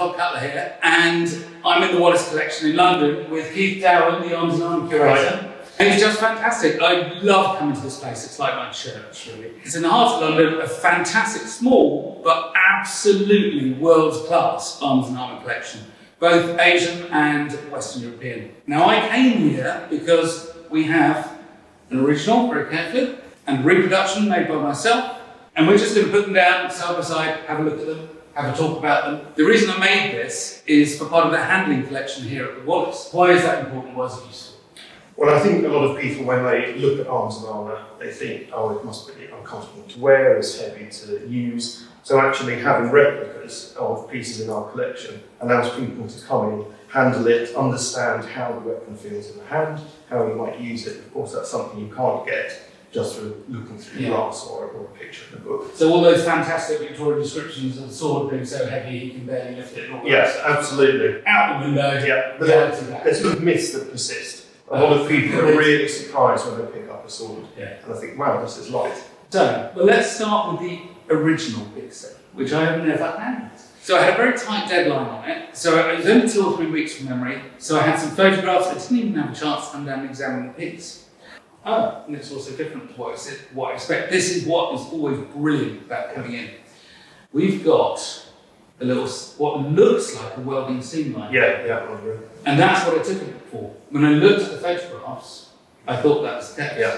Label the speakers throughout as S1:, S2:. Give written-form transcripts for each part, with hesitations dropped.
S1: Top Cutler here, and I'm in the Wallace Collection in London with Keith Dowen, the Arms and Armour curator. And it's just fantastic. I love coming to this place. It's like my church, really. It's in the heart of London, a fantastic, small, but absolutely world-class arms and armour collection, both Asian and Western European. Now, I came here because we have an original, very carefully, and a reproduction made by myself, and we're just going to put them down side by side, have a look at them, have a talk about them. The reason I made this is for part of the handling collection here at the Wallace. Why is that important? Why is it useful?
S2: Well, I think a lot of people, when they look at arms and armour, they think, oh, it must be uncomfortable to wear, it's heavy to use. So actually having replicas of pieces in our collection allows people to come in, handle it, understand how the weapon feels in the hand, how you might use it. Of course, that's something you can't get just through looking through glass or a picture in a book.
S1: So all those fantastic Victorian descriptions of the sword being so heavy you can barely lift it.
S2: Yes, absolutely.
S1: Out the window.
S2: Yeah, but there's sort of myths that persist. A lot of people are really surprised when they pick up a sword.
S1: Yeah.
S2: And I think, wow, this is light.
S1: So, well, let's start with the original big set, which I have never handled. So I had a very tight deadline on it. So it was only 2 or 3 weeks from memory. So I had some photographs. I didn't even have a chance to come down and examine the piece. Oh, and it's also different to what I expect. This is what is always brilliant about coming in. We've got a little, what looks like a welding seam line.
S2: Yeah.
S1: And that's what I took it for. When I looked at the photographs, I thought that was the case.
S2: Yeah.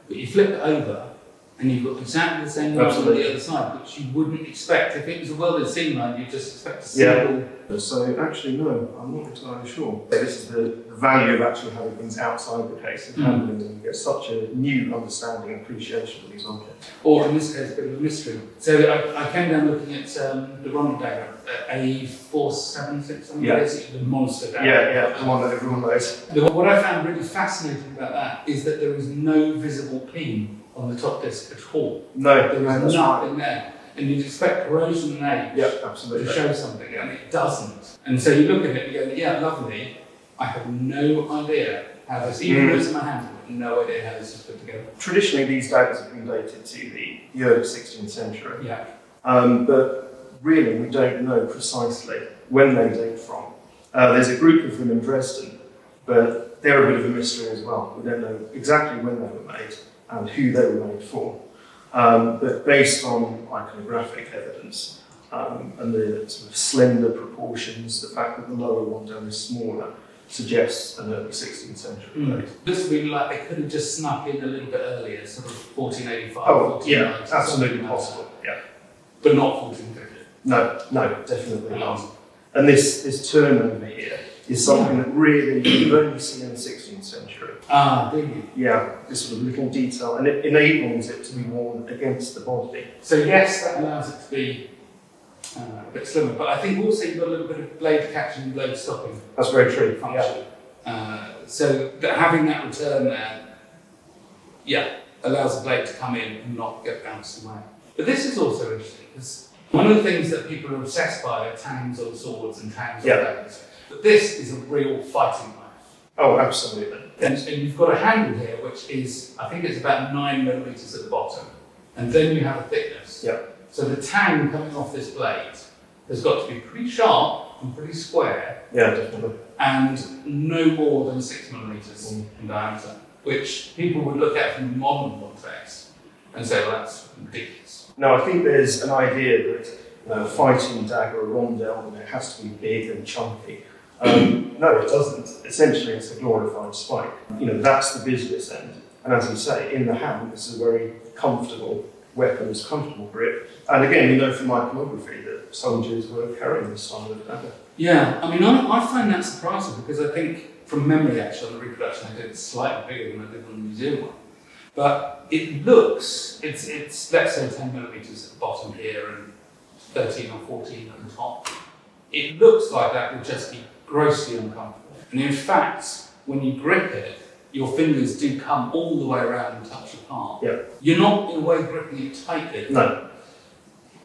S1: But you flip it over, and you've got exactly the same line on the other side, which you wouldn't expect. If it was a welded seam line, you'd just expect to see it all.
S2: So actually, no, I'm not entirely sure. This is the value of actually having things outside the case and handling them. You get such a new understanding and appreciation of these objects.
S1: Or in this case, a bit of a mystery. So I came down looking at the rondel dagger, A476, basically the monster dagger.
S2: Yeah, the one that everyone knows.
S1: What I found really fascinating about that is that there is no visible peen on the top disc at all.
S2: No,
S1: there is nothing there. And you'd expect corrosion and age
S2: absolutely.
S1: to show something, and it doesn't. And so you look at it and you go, yeah, lovely. I have no idea how this, even though it's in my hand, I have no idea how this is put together.
S2: Traditionally, these daggers have been dated to the early 16th century.
S1: Yeah.
S2: But really, we don't know precisely when they date from. There's a group of them in Dresden, but they're a bit of a mystery as well. We don't know exactly when they were made and who they were made for. But based on iconographic evidence and the sort of slender proportions, the fact that the lower rondel is smaller suggests an early 16th century date.
S1: This would be like they could have just snuck in a little bit earlier, sort of 1485,
S2: Oh,
S1: 1490.
S2: yeah, absolutely possible. Yeah.
S1: But not 1450.
S2: No, definitely not. And this turn over here is something that really you only see in the 16th century.
S1: Ah, do you?
S2: Yeah, this sort of little detail, and it enables it to be worn against the body.
S1: So yes, that allows it to be a bit slimmer, but I think also you've got a little bit of blade catching and blade stopping.
S2: That's very true.
S1: Function. So that having that return there, allows the blade to come in and not get bounced away. But this is also interesting, because one of the things that people are obsessed by are tangs on swords and tangs on daggers. But this is a real fighting knife.
S2: Oh, absolutely.
S1: And you've got a handle here, which is, I think it's about 9mm at the bottom. And then you have a thickness.
S2: Yeah.
S1: So the tang coming off this blade has got to be pretty sharp and pretty square.
S2: Yeah, definitely.
S1: And no more than 6mm in diameter, which people would look at from a modern context and say, well, that's ridiculous.
S2: No, I think there's an idea that fighting dagger or rondel, it has to be big and chunky. No, it doesn't. Essentially, it's a glorified spike. That's the business end. And as you say, in the hand, this is a very comfortable weapon, it's comfortable grip. And again, we know from iconography that soldiers were carrying this style of dagger.
S1: Yeah, I mean, I find that surprising because I think, from memory actually, on the reproduction I did, it's slightly bigger than I did on the museum one. But it looks, it's let's say 10mm at the bottom here and 13 or 14 at the top. It looks like that would just be grossly uncomfortable. And in fact, when you grip it, your fingers do come all the way around and touch the palm.
S2: Yeah.
S1: You're not, in a way, gripping it tightly.
S2: No.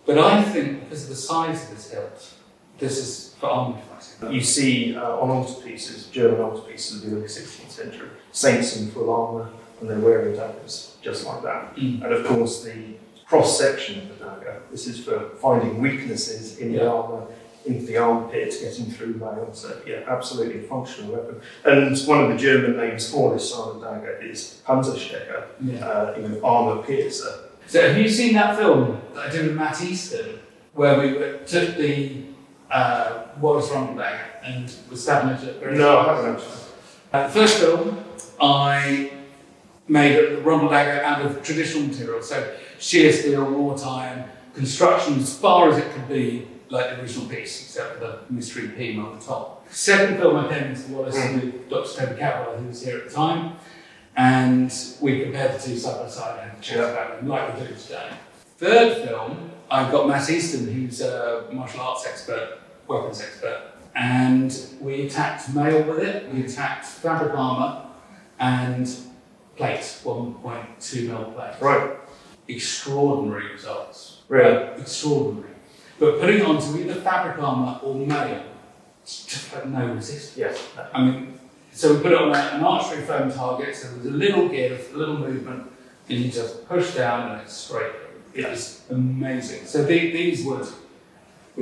S1: But I think, because of the size of this hilt, this is for army fighting.
S2: You see on altarpieces, German altarpieces of the early 16th century, saints in full armour, and they're wearing daggers just like that. And of course, the cross-section of the dagger, this is for finding weaknesses in the armour, into the armpit, getting through mail. So yeah, absolutely a functional weapon. And one of the German names for this style of dagger is Panzerstecher, armour piercer.
S1: So have you seen that film that I did with Matt Easton, where we took the Wallace rondel dagger and was stabbing it at various
S2: No, I haven't actually.
S1: The first film, I made a rondel dagger out of traditional material, so sheer steel, wrought iron, construction as far as it could be like the original piece, except for the mystery beam on the top. Second film, I came into Wallace with Dr. Toby Catwell, who was here at the time, and we compared the two side by side and had a chat about them like we do today. Third film, I got Matt Easton, who's a martial arts expert, weapons expert, and we attacked mail with it. We attacked fabric armour and plate, 1.2mm plate.
S2: Right.
S1: Extraordinary results.
S2: Really?
S1: Extraordinary. But putting it onto either fabric armour or mail, it's just like no resistance.
S2: Yes.
S1: I mean, so we put it on an archery foam target, so there's a little give, a little movement, and you just push down and it's straight. It's amazing. So these would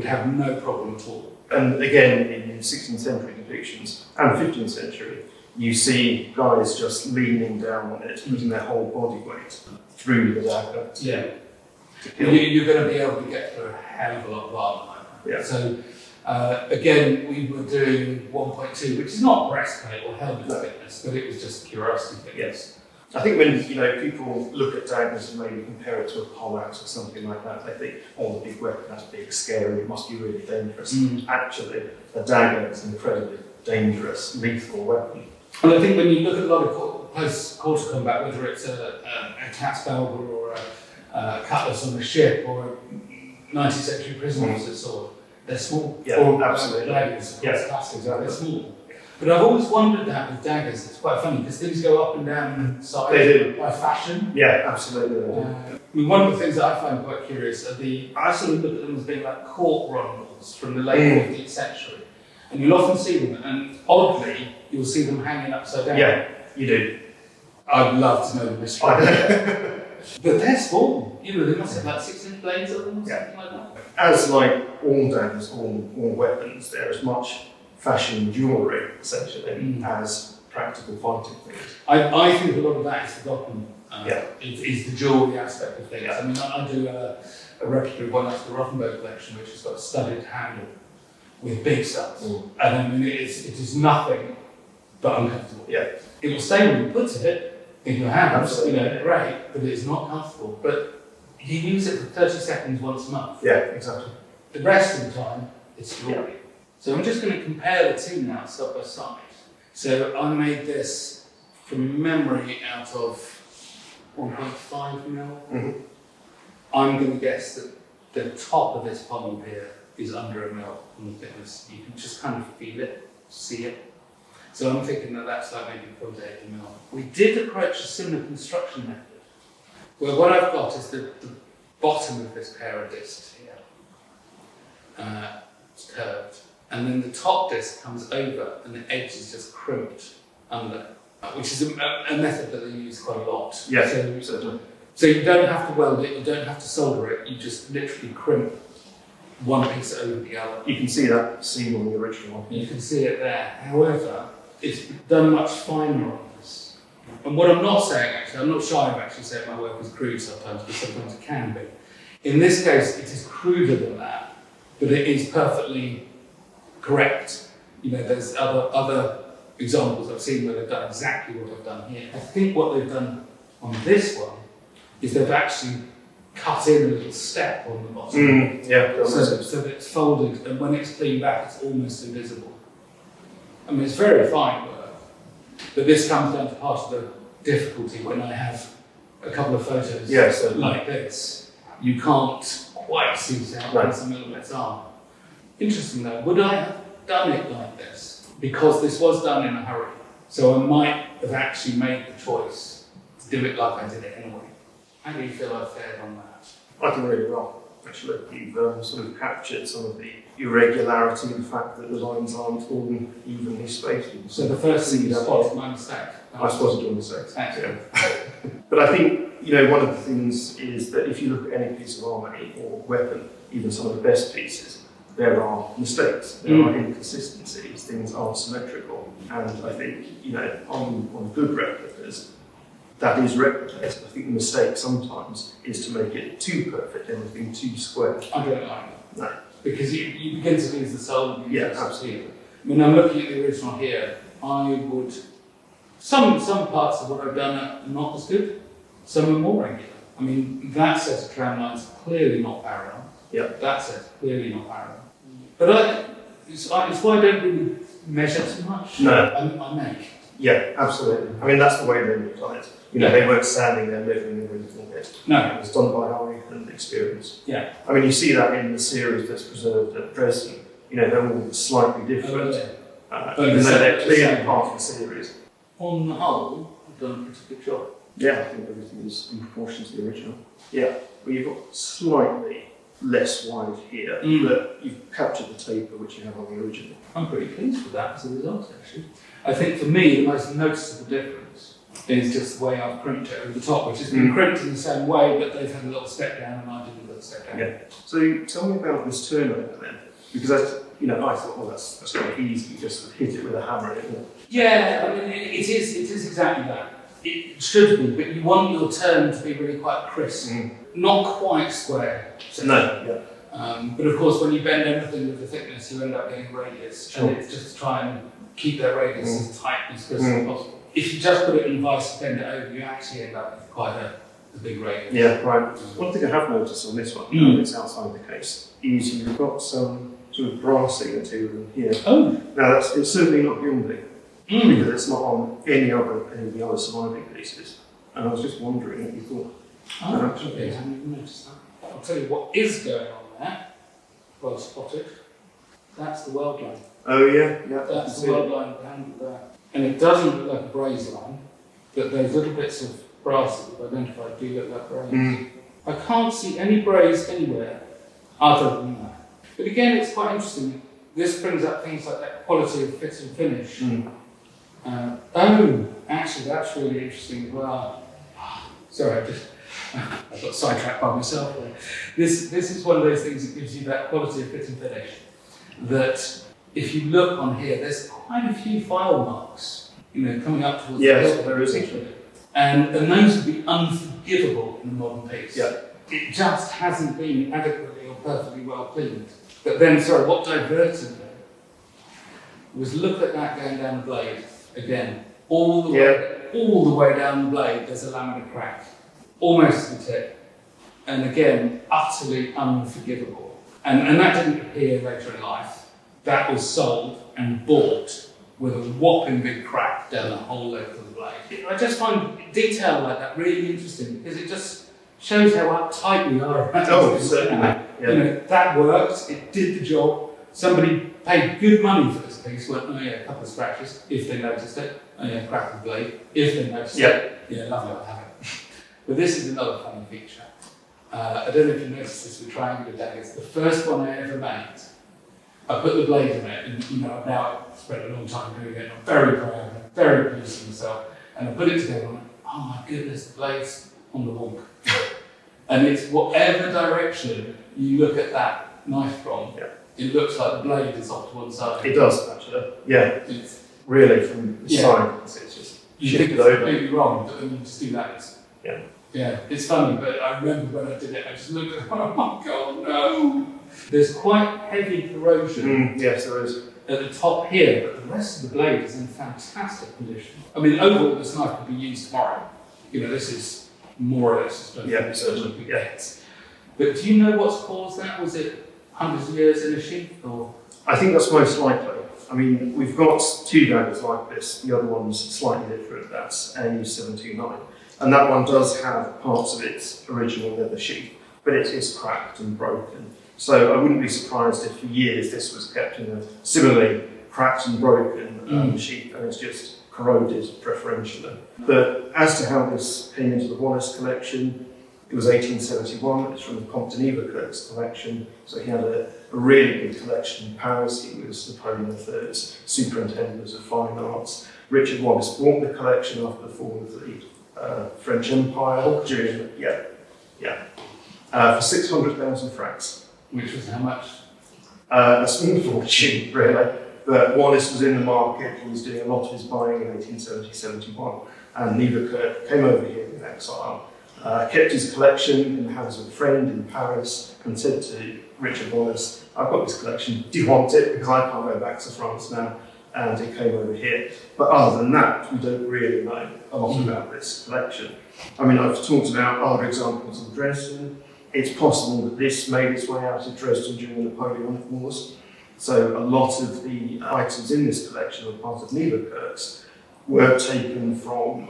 S1: have no problem at all. And
S2: again, in 16th century depictions and 15th century, you see guys just leaning down on it, putting their whole body weight through the dagger.
S1: Yeah. You're going to be able to get through a hell of a lot of armour.
S2: Yeah.
S1: So again, we were doing 1.2, which is not breastplate or helmet fitness, but it was just curiosity fitness.
S2: Yes. I think when people look at daggers and maybe compare it to a poleaxe or something like that, they think, oh, the big weapon, that's big, scary, it must be really dangerous. Actually, a dagger is an incredibly dangerous, lethal weapon.
S1: And I think when you look at a lot of close quarter combat, whether it's a cat's balber or a cutlass on a ship or a 19th century prison officer sword, they're small.
S2: Yeah,
S1: or
S2: absolutely.
S1: Daggers,
S2: Yes,
S1: classics,
S2: exactly.
S1: they're small. But I've always wondered that with daggers. It's quite funny because things go up and down in size by fashion.
S2: Yeah, absolutely.
S1: I mean, one of the things that I find quite curious are I sort of look at them as being like court rondels from the late 15th century. And you'll often see them, and oddly, you'll see them hanging upside down.
S2: Yeah, you do.
S1: I'd love to know the mystery. But they're small. They must have like 6-inch blades on them or something like that.
S2: As like all daggers, all weapons, they're as much fashion jewellery, essentially, as practical fighting things.
S1: I think a lot of that is forgotten.
S2: Is
S1: the jewellery aspect of things. I mean, I do a replica of one that's the Wallace Collection, which has got a studded handle with big studs. And I mean, it is nothing but uncomfortable.
S2: Yeah.
S1: It will stay when you put it in your hands,
S2: Absolutely.
S1: great, but it's not comfortable. But you use it for 30 seconds once a month.
S2: Yeah, exactly.
S1: The rest of the time, it's jewellery. So I'm just going to compare the two now, side by side. So I made this from memory out of 1.5mm. I'm going to guess that the top of this pommel here is under a mil on the thickness. You can just kind of feel it, see it. So I'm thinking that that's like maybe 0.8mm. We did approach a similar construction method, where what I've got is the bottom of this pair of discs here. It's curved. And then the top disc comes over and the edge is just crimped under, which is a method that they use quite a lot.
S2: Yeah,
S1: so you don't have to weld it, you don't have to solder it, you just literally crimp one piece over the other.
S2: You can see that seam on the original one.
S1: You can see it there. However, it's done much finer on this. And what I'm not saying, actually, I'm not shy of actually saying my work is crude sometimes, but sometimes it can be. In this case, it is cruder than that, but it is perfectly correct. There's other examples I've seen where they've done exactly what I've done here. I think what they've done on this one is they've actually cut in a little step on the bottom. So that it's folded, and when it's cleaned back, it's almost invisible. I mean, it's very fine work, but this comes down to part of the difficulty when I have a couple of photos like this. You can't quite see how some elements are. Interesting though, would I have done it like this? Because this was done in a hurry. So I might have actually made the choice to do it like I did it anyway. How do you feel I fared on that?
S2: I think really well, actually. You've sort of captured some of the irregularity, the fact that the lines aren't all evenly spaced.
S1: So the first thing you spotted my mistake.
S2: I spotted your mistakes.
S1: Excellent.
S2: But I think, one of the things is that if you look at any piece of armour or weapon, even some of the best pieces, there are mistakes, there are inconsistencies, things aren't symmetrical. And I think, on good replicas, that is replicated. I think the mistake sometimes is to make it too perfect, everything too square.
S1: I don't like that.
S2: No.
S1: Because you begin to lose the soul of the
S2: Yeah, absolutely.
S1: When I'm looking at the original here, I would... Some parts of what I've done are not as good, some are more regular. I mean, that set of tram lines are clearly not parallel.
S2: Yeah.
S1: That set's clearly not parallel. But it's why I don't really measure too much.
S2: No.
S1: I make.
S2: Yeah, absolutely. I mean, that's the way they looked at it. They weren't standing there measuring everything bit.
S1: No.
S2: It was done by eye and experience.
S1: Yeah.
S2: I mean, you see that in the series that's preserved at Dresden. They're all slightly different. Even though they're clearly part of the series.
S1: On the whole, I've done a pretty good job.
S2: Yeah, I think everything is in proportion to the original. Yeah, well, you've got slightly less wide here, but you've captured the taper which you have on the original.
S1: I'm pretty pleased with that as a result, actually. I think for me, the most noticeable difference is just the way I've crimped it over the top, which has been crimped in the same way, but they've had a little step down and I did a little step down.
S2: Yeah. So tell me about this turnover then, because I thought, well, that's quite easy, just hit it with a hammer, isn't it?
S1: Yeah, I mean, it is exactly that. It should be, but you want your turn to be really quite crisp, not quite square. So
S2: no, yeah.
S1: But of course, when you bend anything with the thickness, you end up getting radius,
S2: Sure.
S1: and it's just to try and keep that radius as tight and as crisp as possible. If you just put it in vice and bend it over, you actually end up with quite a big radius.
S2: Yeah, right. One thing I have noticed on this one, and it's outside the case, is you've got some sort of brassy material in here.
S1: Oh.
S2: Now, it's certainly not gilding, because it's not on any of the other surviving pieces. And I was just wondering what you thought.
S1: Oh, okay, I haven't even noticed that. I'll tell you what is going on there. Well spotted. That's the weld line.
S2: Oh yeah, yeah.
S1: That's the weld line behind there. And it doesn't look like a braze line, but those little bits of brass that we've identified do look like braze. I can't see any braze anywhere other than that. But again, it's quite interesting. This brings up things like that quality of fit and finish. Actually, that's really interesting as well. Sorry, I got sidetracked by myself there. This is one of those things that gives you that quality of fit and finish. That if you look on here, there's quite a few file marks, coming up towards the hill.
S2: There is.
S1: And those would be unforgivable in a modern piece.
S2: Yeah.
S1: It just hasn't been adequately or perfectly well cleaned. But then, what diverted me was look at that going down the blade again. All the way down the blade, there's a laminar crack, almost to the tip. And again, utterly unforgivable. And that didn't appear later in life. That was sold and bought with a whopping big crack down the whole length of the blade. I just find detail like that really interesting because it just shows how uptight we are.
S2: Oh, certainly. Yeah.
S1: That worked, it did the job. Somebody paid good money for this piece, went, oh yeah, a couple of scratches, if they noticed it. Oh yeah, crack the blade, if they noticed it. Yeah, lovely, I'll have it. But this is another funny feature. I don't know if you noticed this with triangular daggers. The first one I ever made, I put the blade in it, and I've now spent a long time doing it, and I'm very proud, I'm very pleased with myself. And I put it together, and I went, oh my goodness, the blade's on the wonk. And it's whatever direction you look at that knife from, it looks like the blade is off to one side.
S2: It does, actually. Yeah.
S1: It's
S2: really, from the side, it's just
S1: you think it's completely wrong, but then you just do that. Yeah, it's funny, but I remember when I did it, I just looked at it, oh my god, no! There's quite heavy corrosion.
S2: Yes, there is.
S1: At the top here, but the rest of the blade is in fantastic condition. I mean, overall, this knife could be used tomorrow. This is more or less just
S2: certainly.
S1: gets. But do you know what's caused that? Was it hundreds of years in a sheath, or?
S2: I think that's most likely. I mean, we've got two daggers like this. The other one's slightly different. That's AU729. And that one does have parts of its original leather sheath, but it is cracked and broken. So I wouldn't be surprised if for years this was kept in a similarly cracked and broken sheath, and it's just corroded preferentially. But as to how this came into the Wallace collection, it was 1871. It's from the Comte de Nivelles collection. So he had a really good collection in Paris. He was Napoleon III's superintendent of fine arts. Richard Wallace bought the collection after the fall of the French Empire during, for 600,000 francs.
S1: Which was how much?
S2: A small fortune, really. But Wallace was in the market, he was doing a lot of his buying in 1870-71, and Nieuwerkerk came over here in exile, kept his collection in the hands of a friend in Paris, and said to Richard Wallace, I've got this collection, do you want it? Because I can't go back to France now. And he came over here. But other than that, we don't really know a lot about this collection. I mean, I've talked about other examples in Dresden. It's possible that this made its way out of Dresden during the Napoleonic Wars. So a lot of the items in this collection are part of Nieuwerkerk's were taken from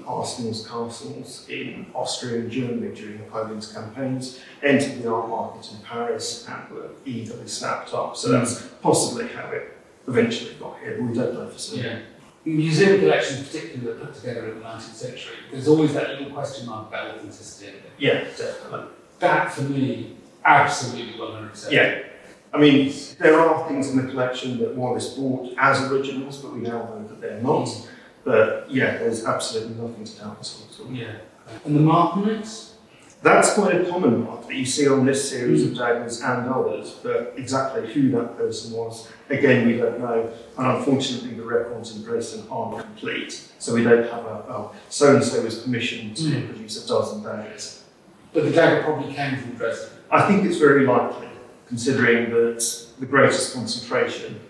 S2: arsenals, castles in Austria and Germany during Napoleon's campaigns, entered the art market in Paris and were eagerly snapped up. So that's possibly how it eventually got here, but we don't know for certain.
S1: Yeah. Museum collections, particularly that put together in the 19th century, there's always that little question mark about authenticity.
S2: Yeah, definitely.
S1: That, for me, absolutely 100%.
S2: Yeah. I mean, there are things in the collection that Wallace bought as originals, but we now know that they're not. But yeah, there's absolutely nothing to doubt this at all.
S1: Yeah. And the mark on it?
S2: That's quite a common mark that you see on this series of daggers and others, but exactly who that person was, again, we don't know. And unfortunately, the records in Dresden aren't complete, so we don't have so-and-so was commissioned to produce a dozen daggers.
S1: But the dagger probably came from Dresden.
S2: I think it's very likely, considering that the greatest concentration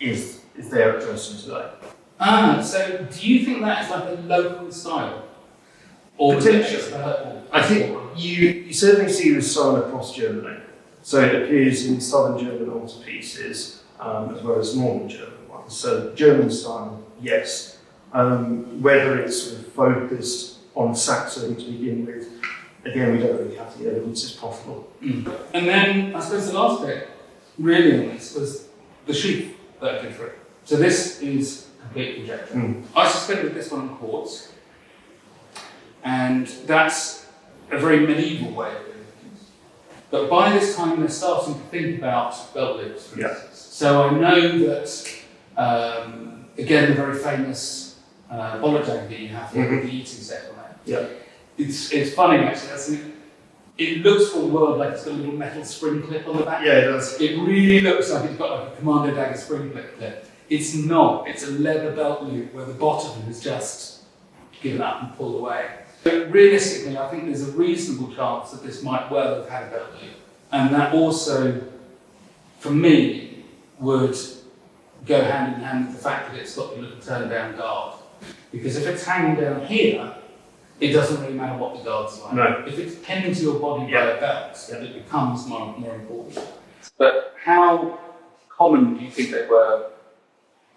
S2: is there at Dresden today.
S1: So do you think that is like a local style? Or
S2: potentially. I think you certainly see this style across Germany. So it appears in southern German altarpieces as well as northern German ones. So German style, yes. Whether it's sort of focused on Saxony to begin with, again, we don't really have the evidence, it's possible.
S1: And then I suppose the last bit really on this was the sheath that I did for it. So this is complete conjecture. I suspended this one on quartz. And that's a very medieval way of doing things. But by this time, they're starting to think about belt loops, for instance. So I know that, again, the very famous bollet dagger you have here with the eating set on it.
S2: Yeah.
S1: It's funny, actually. It looks for the world like it's got a little metal spring clip on the back.
S2: Yeah, it does.
S1: It really looks like it's got like a Commando dagger spring clip. It's not. It's a leather belt loop where the bottom is just given up and pulled away. But realistically, I think there's a reasonable chance that this might well have had a belt loop. And that also, for me, would go hand in hand with the fact that it's got the little turn down guard. Because if it's hanging down here, it doesn't really matter what the guard's like.
S2: No.
S1: If it's pinned to your body by a belt, then it becomes more important. But how common do you think they were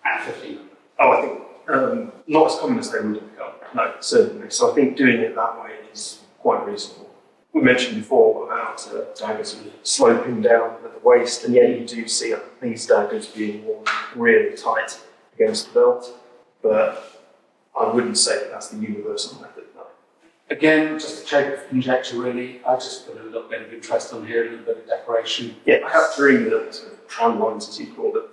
S1: at 1500?
S2: Oh, I think not as common as they would have become. No, certainly. So I think doing it that way is quite reasonable. We mentioned before about daggers sloping down at the waist, and yet you do see these daggers being worn really tight against the belt, but I wouldn't say that that's the universal method, no.
S1: Again, just a shape of conjecture really. I just put a little bit of interest on here, a little bit of decoration.
S2: Yeah, I have three sort of tram lines, as you call them,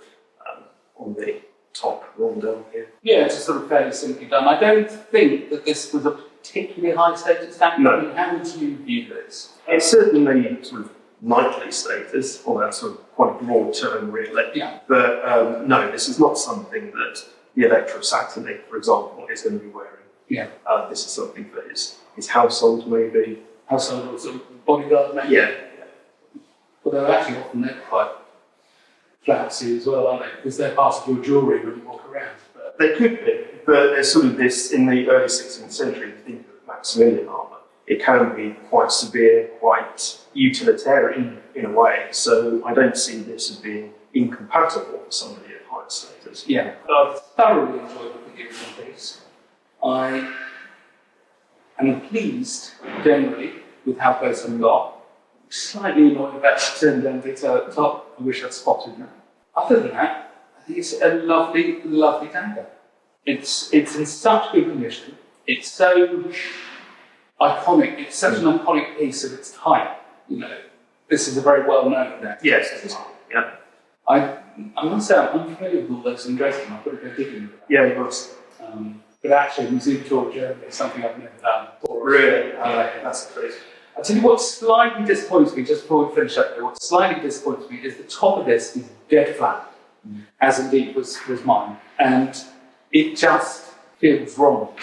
S2: on the top rondel here.
S1: Yeah, it's sort of fairly simply done. I don't think that this was a particularly high status dagger.
S2: No.
S1: I mean, how would you view this?
S2: It's certainly sort of knightly status, or that sort of quite broad term really.
S1: Yeah.
S2: But no, this is not something that the Elector of Saxony, for example, is going to be wearing.
S1: Yeah.
S2: This is something for his household maybe.
S1: Household or sort of bodyguard maybe?
S2: Yeah.
S1: Although actually often they're quite flouncy as well, aren't they? Because they're part of your jewellery when you walk around. But
S2: They could be, but there's sort of this, in the early 16th century, you think of Maximilian armour, it can be quite severe, quite utilitarian in a way, so I don't see this as being incompatible with somebody at higher status.
S1: yeah, I've thoroughly enjoyed looking at the original piece. I am pleased, generally, with how close I've got. Slightly annoyed about the turn down detail at the top. I wish I'd spotted that. Other than that, I think it's a lovely, lovely dagger. It's in such good condition. It's so iconic. It's such an iconic piece of its type. You know, this is a very well-known dagger.
S2: Yes, it is. Yeah.
S1: I must say I'm unfamiliar with all those in Dresden. I've got to go digging with that.
S2: Yeah, you must.
S1: But actually, museum tour of Germany is something I've never done before.
S2: Really? That's great.
S1: I'll tell you what slightly disappoints me, just before we finish up here, what slightly disappoints me is the top of this is dead flat, as indeed was mine. And it just feels wrong.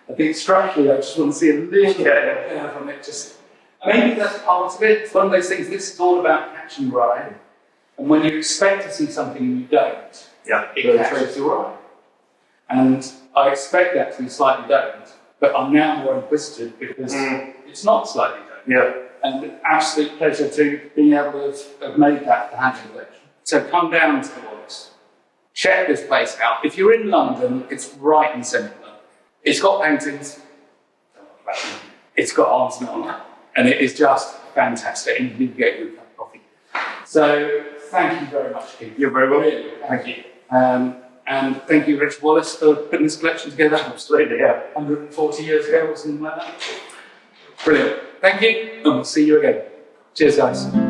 S1: I think structurally, I just want to see a little bit from it. Just maybe that's part of it. It's one of those things. This is all about catch and ride, and when you expect to see something and you don't, it catches your eye. And I expect that to be slightly don't, but I'm now more inquisitive because it's not slightly don't.
S2: Yeah.
S1: And an absolute pleasure to being able to have made that the Hampton collection. So come down to the Wallace. Check this place out. If you're in London, it's right in central London. It's got paintings, it's got arms and on, and it is just fantastic. And you can get you a cup of coffee. So thank you very much, Keith.
S2: You're very welcome.
S1: Really, thank you. And thank you, Richard Wallace, for putting this collection together.
S2: Absolutely, yeah.
S1: 140 years ago or something like that. Brilliant. Thank you, and we'll see you again. Cheers, guys.